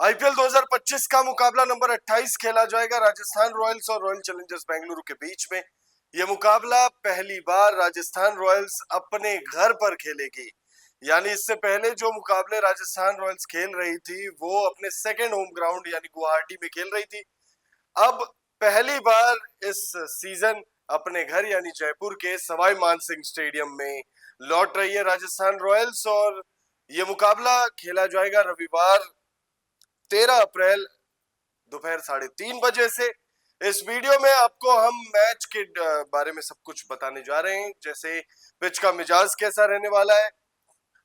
IPL 2025 का मुकाबला number 28 खेला जाएगा राजस्थान रॉयल्स और रॉयल चैलेंजर्स बेंगलुरु के बीच में। यह मुकाबला पहली बार राजस्थान रॉयल्स अपने घर पर खेलेगी। यानी इससे पहले जो मुकाबले राजस्थान रॉयल्स खेल रही थी वो अपने सेकेंड होम ग्राउंड यानी गुवाहाटी में खेल रही थी। अब पहली बार इस सीजन अपने घर यानी जयपुर के सवाई मानसिंह स्टेडियम में लौट रही है राजस्थान रॉयल्स और ये मुकाबला खेला जाएगा रविवार 13 अप्रैल दोपहर 3:30 बजे से। इस वीडियो में आपको हम मैच के बारे में सब कुछ बताने जा रहे हैं, जैसे पिच का मिजाज कैसा रहने वाला है।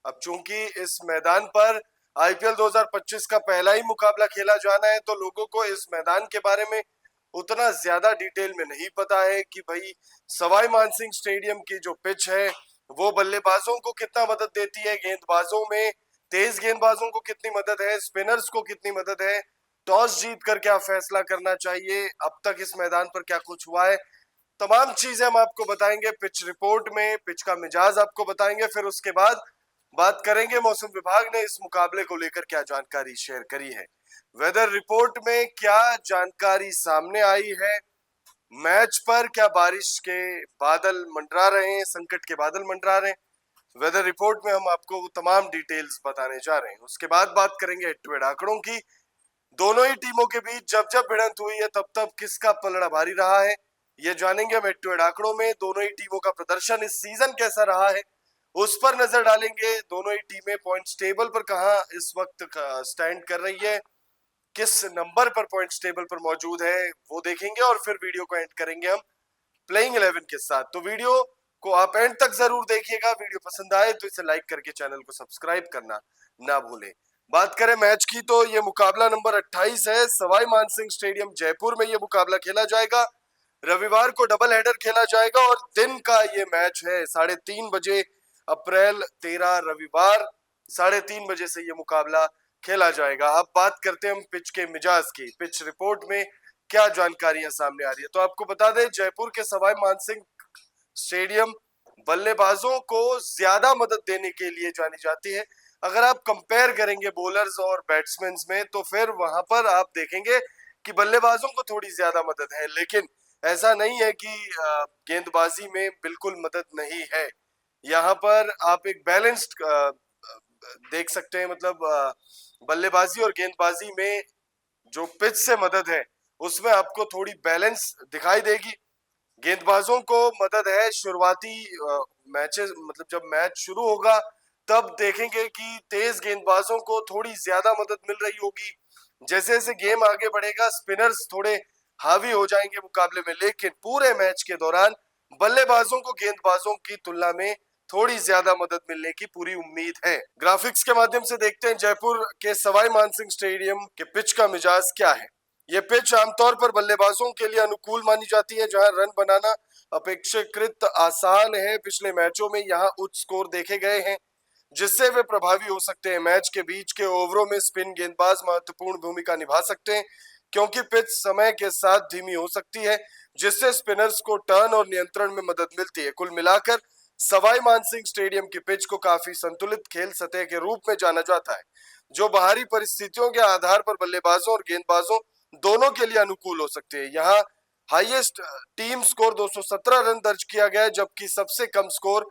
अब चूंकि इस मैदान पर आईपीएल 2025 का पहला ही मुकाबला खेला जाना है तो लोगों को इस मैदान के बारे में उतना ज्यादा डिटेल में नहीं पता है कि भाई सवाई मानसिंह स्टेडियम की जो पिच है वो बल्लेबाजों को कितना मदद देती है, गेंदबाजों में तेज गेंदबाजों को कितनी मदद है, स्पिनर्स को कितनी मदद है, टॉस जीत कर क्या फैसला करना चाहिए, अब तक इस मैदान पर क्या कुछ हुआ है, तमाम चीजें हम आपको बताएंगे पिच रिपोर्ट में। पिच का मिजाज आपको बताएंगे, फिर उसके बाद बात करेंगे मौसम विभाग ने इस मुकाबले को लेकर क्या जानकारी शेयर करी है, वेदर रिपोर्ट में क्या जानकारी सामने आई है, मैच पर क्या बारिश के बादल मंडरा रहे हैं, संकट के बादल मंडरा रहे हैं। वेदर रिपोर्ट में हम आपको वो तमाम डिटेल्स बताने जा रहे हैं। उसके बाद बात करेंगे हेड टू हेड आंकड़ों की। दोनों ही टीमों के बीच जब जब भिड़ंत हुई है तब तब किसका पलड़ा भारी रहा है ये जानेंगे हम हेड टू हेड आंकड़ों में। दोनों ही टीमों का प्रदर्शन इस सीजन कैसा रहा है उस पर नजर डालेंगे। दोनों ही टीमें पॉइंट्स टेबल पर कहां इस वक्त स्टैंड कर रही है, किस नंबर पर पॉइंट्स टेबल पर मौजूद है वो देखेंगे और फिर वीडियो को एंड करेंगे हम प्लेइंग 11 के साथ। तो वीडियो को आप एंड तक जरूर देखिएगा। वीडियो पसंद आए तो इसे लाइक करके चैनल को सब्सक्राइब करना ना भूलें। बात करें मैच की तो ये मुकाबला नंबर 28 है, सवाई मानसिंह स्टेडियम जयपुर में ये मुकाबला खेला जाएगा। रविवार को डबल हेडर खेला जाएगा और दिन का ये मैच है 3:30 बजे। अप्रैल 13 रविवार 3:30 बजे से ये मुकाबला खेला जाएगा। अब बात करते हैं हम पिच के मिजाज की। पिच रिपोर्ट में क्या जानकारियां सामने आ रही है तो आपको बता दें जयपुर के सवाई मानसिंह स्टेडियम बल्लेबाजों को ज्यादा मदद देने के लिए जानी जाती है। अगर आप कंपेयर करेंगे बॉलर्स और बैट्समैन में तो फिर वहां पर आप देखेंगे कि बल्लेबाजों को थोड़ी ज्यादा मदद है, लेकिन ऐसा नहीं है कि गेंदबाजी में बिल्कुल मदद नहीं है। यहाँ पर आप एक बैलेंस्ड देख सकते हैं, मतलब बल्लेबाजी और गेंदबाजी में जो पिच से मदद है उसमें आपको थोड़ी बैलेंस दिखाई देगी। गेंदबाजों को मदद है शुरुआती मैचेस, मतलब जब मैच शुरू होगा तब देखेंगे कि तेज गेंदबाजों को थोड़ी ज्यादा मदद मिल रही होगी। जैसे जैसे गेम आगे बढ़ेगा स्पिनर्स थोड़े हावी हो जाएंगे मुकाबले में, लेकिन पूरे मैच के दौरान बल्लेबाजों को गेंदबाजों की तुलना में थोड़ी ज्यादा मदद मिलने की पूरी उम्मीद है। ग्राफिक्स के माध्यम से देखते हैं जयपुर के सवाई मानसिंह स्टेडियम के पिच का मिजाज क्या है। ये पिच आमतौर पर बल्लेबाजों के लिए अनुकूल मानी जाती है, जहां रन बनाना अपेक्षाकृत आसान है। पिछले मैचों में यहाँ उच्च स्कोर देखे गए हैं जिससे वे प्रभावी हो सकते हैं। मैच के बीच के ओवरों में स्पिन गेंदबाज महत्वपूर्ण भूमिका निभा सकते हैं क्योंकि पिच समय के साथ धीमी हो सकती है जिससे स्पिनर्स को टर्न और नियंत्रण में मदद मिलती है। कुल मिलाकर सवाई मानसिंह स्टेडियम की पिच को काफी संतुलित खेल सतह के रूप में जाना जाता है जो बाहरी परिस्थितियों के आधार पर बल्लेबाजों और गेंदबाजों दोनों के लिए अनुकूल हो सकते हैं। यहाँ हाईएस्ट टीम स्कोर 217 रन दर्ज किया गया है जबकि सबसे कम स्कोर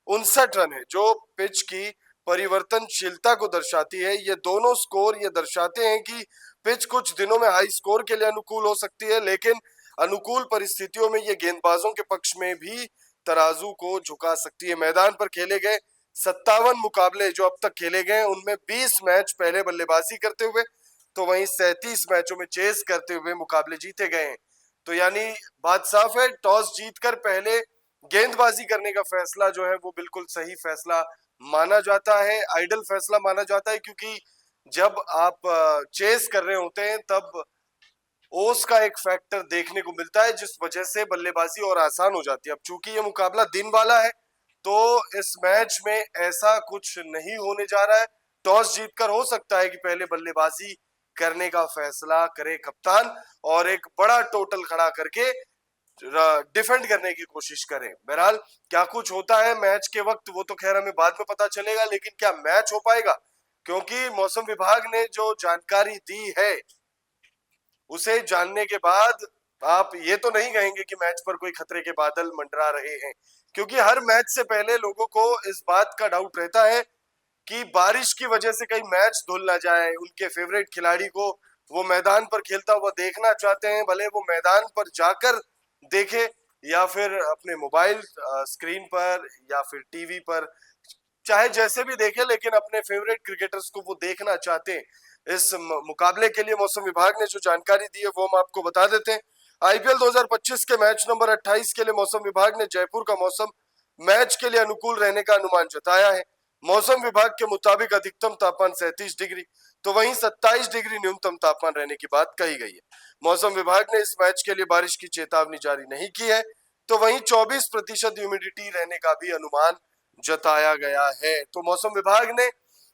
59 रन है, जो पिच की परिवर्तनशीलता को दर्शाती है। ये दोनों स्कोर ये दर्शाते हैं कि पिच कुछ दिनों में हाई स्कोर के लिए अनुकूल हो सकती है, लेकिन अनुकूल परिस्थितियों में ये गेंदबाजों के पक्ष में भी तराजू को झुका सकती है। मैदान पर खेले गए 57 मुकाबले जो अब तक खेले गए उनमें 20 मैच पहले बल्लेबाजी करते हुए तो वहीं 37 मैचों में चेस करते हुए मुकाबले जीते गए हैं। तो यानी बात साफ है, टॉस जीतकर पहले गेंदबाजी करने का फैसला जो है वो बिल्कुल सही फैसला माना जाता है, आइडल फैसला माना जाता है, क्योंकि जब आप चेस कर रहे होते हैं तब ओस का एक फैक्टर देखने को मिलता है जिस वजह से बल्लेबाजी और आसान हो जाती है। अब चूंकि ये मुकाबला दिन वाला है तो इस मैच में ऐसा कुछ नहीं होने जा रहा है। टॉस जीतकर हो सकता है कि पहले बल्लेबाजी करने का फैसला करे कप्तान और एक बड़ा टोटल खड़ा करके डिफेंड करने की कोशिश करें। बहरहाल क्या कुछ होता है मैच के वक्त वो तो खैर हमें बाद में पता चलेगा, लेकिन क्या मैच हो पाएगा क्योंकि मौसम विभाग ने जो जानकारी दी है उसे जानने के बाद आप ये तो नहीं कहेंगे कि मैच पर कोई खतरे के बादल मंडरा रहे हैं, क्योंकि हर मैच से पहले लोगों को इस बात का डाउट रहता है कि बारिश की वजह से कहीं मैच धुल ना जाए। उनके फेवरेट खिलाड़ी को वो मैदान पर खेलता हुआ देखना चाहते हैं, भले वो मैदान पर जाकर देखे या फिर अपने मोबाइल स्क्रीन पर या फिर टीवी पर, चाहे जैसे भी देखे, लेकिन अपने फेवरेट क्रिकेटर्स को वो देखना चाहते हैं। इस मुकाबले के लिए मौसम विभाग ने जो जानकारी दी है वो हम आपको बता देते हैं। आईपीएल 2025 के मैच नंबर 28 के लिए मौसम विभाग ने जयपुर का मौसम मैच के लिए अनुकूल रहने का अनुमान जताया है। मौसम विभाग के मुताबिक अधिकतम तापमान 37 डिग्री तो वहीं 27 डिग्री न्यूनतम तापमान रहने की बात कही गई है। मौसम विभाग ने इस मैच के लिए बारिश की चेतावनी जारी नहीं की है, तो वहीं 24% ह्यूमिडिटी रहने का भी अनुमान जताया गया है। तो मौसम विभाग ने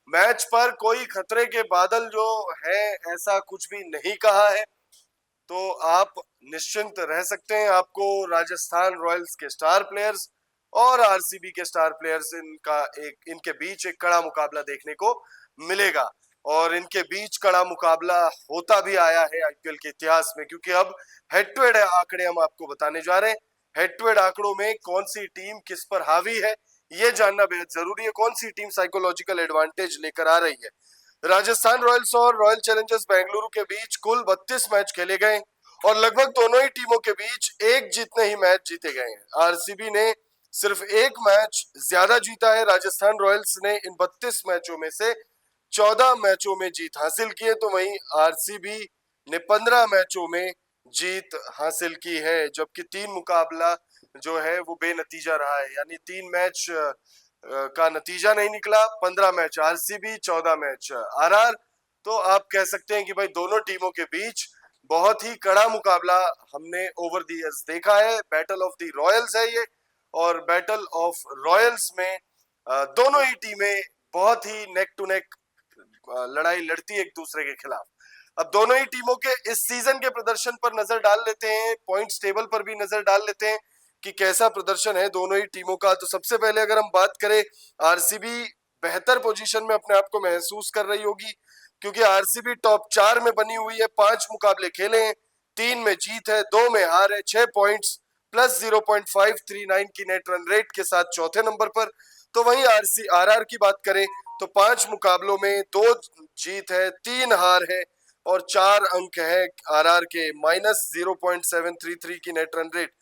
मैच पर कोई खतरे के बादल जो है ऐसा कुछ भी नहीं कहा है, तो आप निश्चिंत रह सकते हैं। आपको राजस्थान रॉयल्स के स्टार प्लेयर्स और आरसीबी के स्टार प्लेयर्स इनके बीच एक कड़ा मुकाबला देखने को मिलेगा, और इनके बीच कड़ा मुकाबला होता भी आया है आईपीएल के इतिहास में, क्योंकि अब हेड टू हेड आंकड़े हम आपको बताने जा रहे हैं। हेड टू हेड आंकड़ों में कौन सी टीम किस पर हावी है ये जानना बेहद जरूरी है, कौन सी टीम साइकोलॉजिकल एडवांटेज लेकर आ रही है। राजस्थान रॉयल्स और रॉयल चैलेंजर्स बेंगलुरु के बीच कुल 32 मैच खेले गए और लगभग दोनों ही टीमों के बीच एक जीतने ही मैच जीते गए हैं। आरसीबी ने सिर्फ एक मैच ज्यादा जीता है। राजस्थान रॉयल्स ने इन 32 मैचों में से 14 मैचों में जीत हासिल की है, तो वहीं आरसीबी ने 15 मैचों में जीत हासिल की है, जबकि 3 मुकाबला जो है वो बेनतीजा रहा है, यानी 3 मैच का नतीजा नहीं निकला। 15 मैच आरसीबी, 14 मैच आरआर। तो आप कह सकते हैं कि भाई दोनों टीमों के बीच बहुत ही कड़ा मुकाबला हमने ओवर द इयर्स देखा है। बैटल ऑफ द रॉयल्स है ये, और बैटल ऑफ रॉयल्स में दोनों ही टीमें बहुत ही नेक टू नेक लड़ाई लड़ती है एक दूसरे के खिलाफ। अब दोनों ही टीमों के इस सीजन के प्रदर्शन पर नजर डाल लेते हैं, पॉइंट्स टेबल पर भी नजर डाल लेते हैं कि कैसा प्रदर्शन है दोनों ही टीमों का। तो सबसे पहले अगर हम बात करें, आरसीबी बेहतर पोजीशन में अपने आप को महसूस कर रही होगी, क्योंकि आरसीबी टॉप 4 में बनी हुई है। 5 मुकाबले खेले हैं, 3 में जीत है, 2 में हार है, 6 पॉइंट्स प्लस 0.539 की नेट रन रेट के साथ चौथे नंबर पर। तो वहीं आरआर की बात करें तो 5 मुकाबलों में 2 जीत है, 3 हार है और 4 अंक है आरआर के, -0.733 की नेट रन रेट।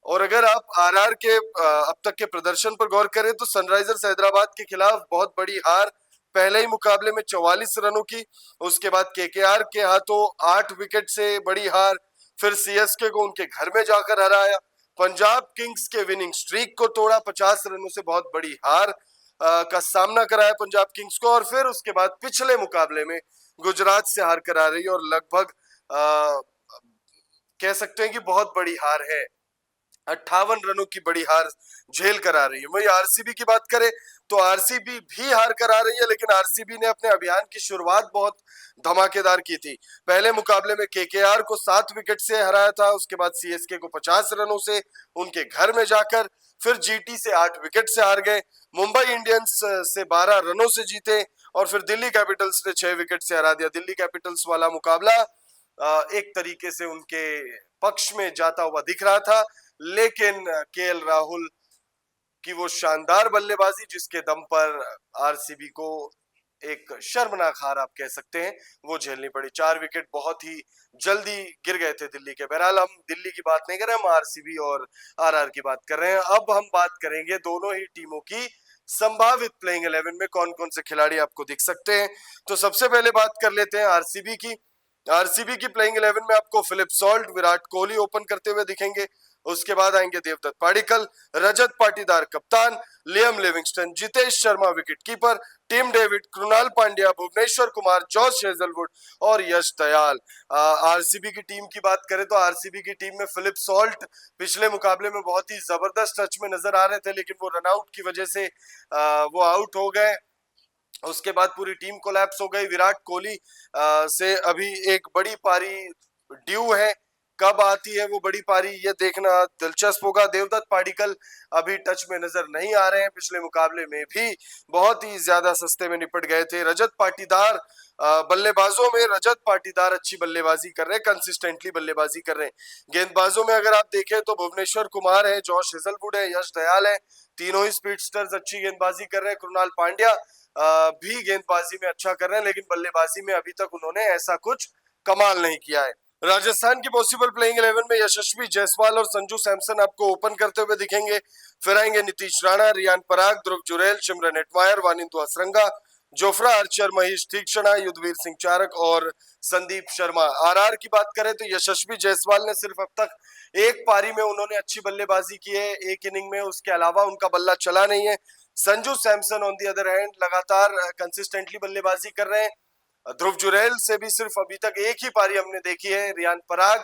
और अगर आप आरआर के अब तक के प्रदर्शन पर गौर करें तो सनराइजर्स हैदराबाद के खिलाफ बहुत बड़ी हार, पहले ही मुकाबले में 44 रनों की। उसके बाद केकेआर के हाथों 8 विकेट से बड़ी हार, फिर सीएसके को उनके घर में जाकर हराया, पंजाब किंग्स के विनिंग स्ट्रीक को तोड़ा, 50 रनों से बहुत बड़ी हार का सामना कराया पंजाब किंग्स को, और फिर उसके बाद पिछले मुकाबले में गुजरात से हार कर आ रही है और लगभग कह सकते हैं कि बहुत बड़ी हार है, 58 रनों की बड़ी हार झेल कर आ रही है। वही आरसीबी की बात करें तो आरसीबी भी हार कर आ रही है, लेकिन आरसीबी ने अपने अभियान की शुरुआत बहुत धमाकेदार की थी। पहले मुकाबले में केकेआर को 7 विकेट से हराया था, उसके बाद सीएसके को 50 रनों से उनके घर में जाकर, फिर जीटी से 8 विकेट से हार गए, मुंबई इंडियंस से 12 रनों से जीते और फिर दिल्ली कैपिटल्स ने 6 विकेट से हरा दिया। दिल्ली कैपिटल्स वाला मुकाबला एक तरीके से उनके पक्ष में जाता हुआ दिख रहा था, लेकिन केएल राहुल की वो शानदार बल्लेबाजी जिसके दम पर आरसीबी को एक शर्मनाक हार आप कह सकते हैं वो झेलनी पड़ी। 4 विकेट बहुत ही जल्दी गिर गए थे दिल्ली के। बहरहाल हम दिल्ली की बात नहीं कर रहे, हम आरसीबी और आरआर की बात कर रहे हैं। अब हम बात करेंगे दोनों ही टीमों की संभावित प्लेइंग 11 में कौन कौन से खिलाड़ी आपको दिख सकते हैं। तो सबसे पहले बात कर लेते हैं आरसीबी की। आरसीबी की प्लेइंग 11 में आपको Philip Salt, Virat Kohli open करते हुए दिखेंगे। उसके बाद आएंगे देवदत्त पाडिक्कल, रजत पाटीदार कप्तान, Liam Livingstone, Jitesh Sharma wicketkeeper, Tim David, Krunal Pandya, Bhuvneshwar Kumar, Josh Hazlewood और यश दयाल। आरसीबी की टीम की बात करें तो आरसीबी की टीम में फिलिप सॉल्ट पिछले मुकाबले में बहुत ही जबरदस्त टच में नजर आ रहे थे, लेकिन वो रनआउट की वजह से वो आउट हो गए। उसके बाद पूरी टीम कोलैप्स हो गई। विराट कोहली से अभी एक बड़ी पारी ड्यू है, कब आती है वो बड़ी पारी, ये देखना दिलचस्प होगा। देवदत्त पाडिक्कल अभी टच में नजर नहीं आ रहे हैं, पिछले मुकाबले में भी बहुत ही ज्यादा सस्ते में निपट गए थे। रजत पाटीदार बल्लेबाजों में रजत पाटीदार अच्छी बल्लेबाजी कर रहे हैं, कंसिस्टेंटली बल्लेबाजी कर रहे हैं। गेंदबाजों में अगर आप देखें तो भुवनेश्वर कुमार है, जॉश हेजलवुड है, यश दयाल है, तीनों ही स्पीडस्टर्स अच्छी गेंदबाजी कर रहे हैं। कृणाल पांड्या भी गेंदबाजी में अच्छा कर रहे हैं, लेकिन बल्लेबाजी में अभी तक उन्होंने ऐसा कुछ कमाल नहीं किया है। राजस्थान की पॉसिबल प्लेइंग 11 में यशस्वी जायसवाल और संजू सैमसन आपको ओपन करते हुए दिखेंगे। फिर आएंगे Nitish Rana, Riyan Parag, Dhruv Jurel, Simran Hetmyer, Wanindu Hasaranga, Jofra Archer, Maheesh Theekshana, Yudhvir Singh Charak और संदीप शर्मा। आरआर की बात करें तो यशस्वी जायसवाल ने सिर्फ अब तक एक पारी में उन्होंने अच्छी बल्लेबाजी की है, एक इनिंग में, उसके अलावा उनका बल्ला चला नहीं है। Sanju Samson on the other hand लगातार कंसिस्टेंटली बल्लेबाजी कर रहे हैं। ध्रुव जुरैल से भी सिर्फ अभी तक एक ही पारी हमने देखी है। Riyan Parag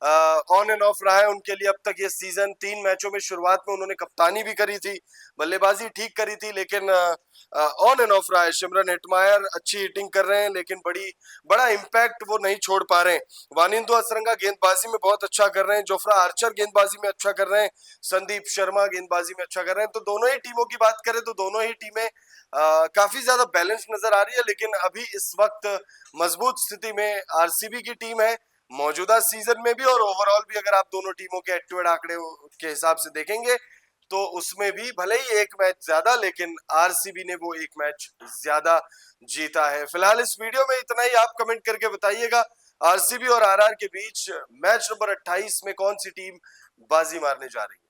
on end of रहा है उनके लिए अब तक ये सीजन। 3 मैचों में शुरुआत में उन्होंने कप्तानी भी करी थी, बल्लेबाजी ठीक करी थी, लेकिन ऑन एंड ऑफ रहा है। सिमरन हेटमायर अच्छी हिटिंग कर रहे हैं, लेकिन बड़ा इम्पैक्ट वो नहीं छोड़ पा रहे हैं। वानिंदु हसरंगा गेंदबाजी में बहुत अच्छा कर रहे हैं, जोफ्रा आर्चर गेंदबाजी में अच्छा कर रहे हैं, संदीप शर्मा गेंदबाजी में अच्छा कर रहे हैं। तो दोनों ही टीमों की बात करें तो दोनों ही टीमें काफी ज्यादा बैलेंस नजर आ रही है, लेकिन अभी इस वक्त मजबूत स्थिति में आरसीबी की टीम है। मौजूदा सीजन में भी और ओवरऑल भी अगर आप दोनों टीमों के हेड टू हेड आंकड़े के हिसाब से देखेंगे तो उसमें भी भले ही एक मैच ज्यादा, लेकिन आरसीबी ने वो एक मैच ज्यादा जीता है। फिलहाल इस वीडियो में इतना ही। आप कमेंट करके बताइएगा आरसीबी और आरआर के बीच मैच नंबर 28 में कौन सी टीम बाजी मारने जा रही है।